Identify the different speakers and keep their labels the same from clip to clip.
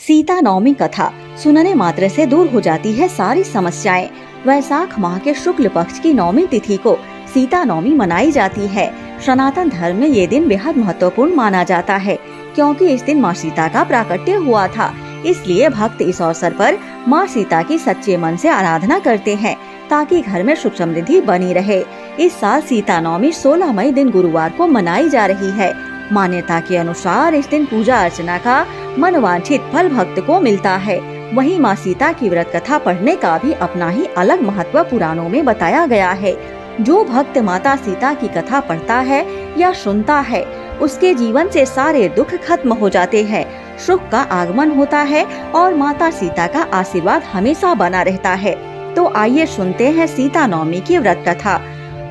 Speaker 1: सीता नवमी कथा सुनने मात्र से दूर हो जाती है सारी समस्याएं। वैशाख माह के शुक्ल पक्ष की नवमी तिथि को सीता नवमी मनाई जाती है। सनातन धर्म में ये दिन बेहद महत्वपूर्ण माना जाता है, क्योंकि इस दिन माँ सीता का प्राकट्य हुआ था। इसलिए भक्त इस अवसर पर माँ सीता की सच्चे मन से आराधना करते हैं, ताकि घर में सुख समृद्धि बनी रहे। इस साल सीता नवमी 16 मई दिन गुरुवार को मनाई जा रही है। मान्यता के अनुसार इस दिन पूजा अर्चना का मनवांछित फल भक्त को मिलता है। वहीं माँ सीता की व्रत कथा पढ़ने का भी अपना ही अलग महत्व पुराणों में बताया गया है। जो भक्त माता सीता की कथा पढ़ता है या सुनता है, उसके जीवन से सारे दुख खत्म हो जाते हैं, सुख का आगमन होता है और माता सीता का आशीर्वाद हमेशा बना रहता है। तो आइए सुनते हैं सीता नवमी की व्रत कथा।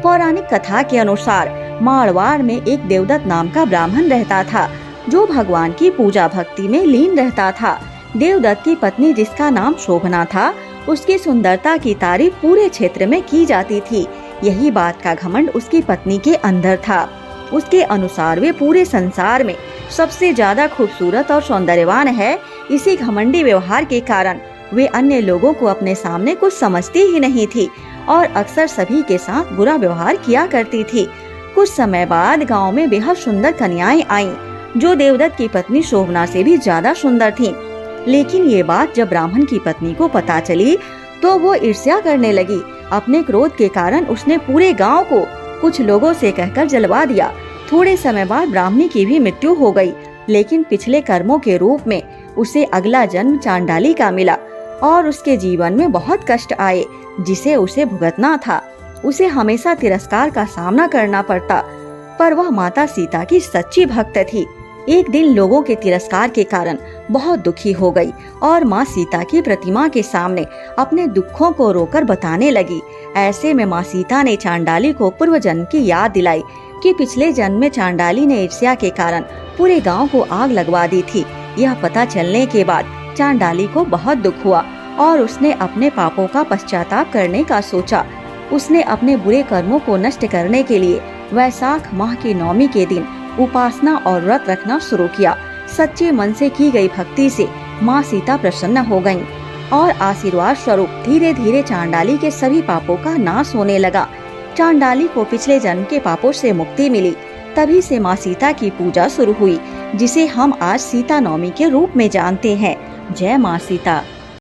Speaker 1: पौराणिक कथा के अनुसार मारवाड़ में एक देवदत्त नाम का ब्राह्मण रहता था, जो भगवान की पूजा भक्ति में लीन रहता था। देवदत्त की पत्नी, जिसका नाम शोभना था, उसकी सुंदरता की तारीफ पूरे क्षेत्र में की जाती थी। यही बात का घमंड उसकी पत्नी के अंदर था। उसके अनुसार वे पूरे संसार में सबसे ज्यादा खूबसूरत और सौंदर्यवान है। इसी घमंडी व्यवहार के कारण वे अन्य लोगों को अपने सामने कुछ समझती ही नहीं थी और अक्सर सभी के साथ बुरा व्यवहार किया करती थी। कुछ समय बाद गांव में बेहद सुंदर कन्याएं आईं, जो देवदत्त की पत्नी शोभना से भी ज्यादा सुंदर थीं। लेकिन ये बात जब ब्राह्मण की पत्नी को पता चली, तो वो ईर्ष्या करने लगी। अपने क्रोध के कारण उसने पूरे गांव को कुछ लोगों से कहकर जलवा दिया। थोड़े समय बाद ब्राह्मणी की भी मृत्यु हो गई, लेकिन पिछले कर्मों के रूप में उसे अगला जन्म चांडाली का मिला और उसके जीवन में बहुत कष्ट आए, जिसे उसे भुगतना था। उसे हमेशा तिरस्कार का सामना करना पड़ता, पर वह माता सीता की सच्ची भक्त थी। एक दिन लोगों के तिरस्कार के कारण बहुत दुखी हो गई और माँ सीता की प्रतिमा के सामने अपने दुखों को रोकर बताने लगी। ऐसे में माँ सीता ने चांडाली को पूर्व जन्म की याद दिलाई कि पिछले जन्म में चांडाली ने ईर्ष्या के कारण पूरे गांव को आग लगवा दी थी। यह पता चलने के बाद चांडाली को बहुत दुख हुआ और उसने अपने पापों का पश्चाताप करने का सोचा। उसने अपने बुरे कर्मों को नष्ट करने के लिए वैशाख माह की नवमी के दिन उपासना और व्रत रखना शुरू किया। सच्चे मन से की गई भक्ति से माँ सीता प्रसन्न हो गईं और आशीर्वाद स्वरूप धीरे धीरे चांडाली के सभी पापों का नाश होने लगा। चांडाली को पिछले जन्म के पापों से मुक्ति मिली। तभी से माँ सीता की पूजा शुरू हुई, जिसे हम आज सीता नवमी के रूप में जानते हैं। जय माँ सीता।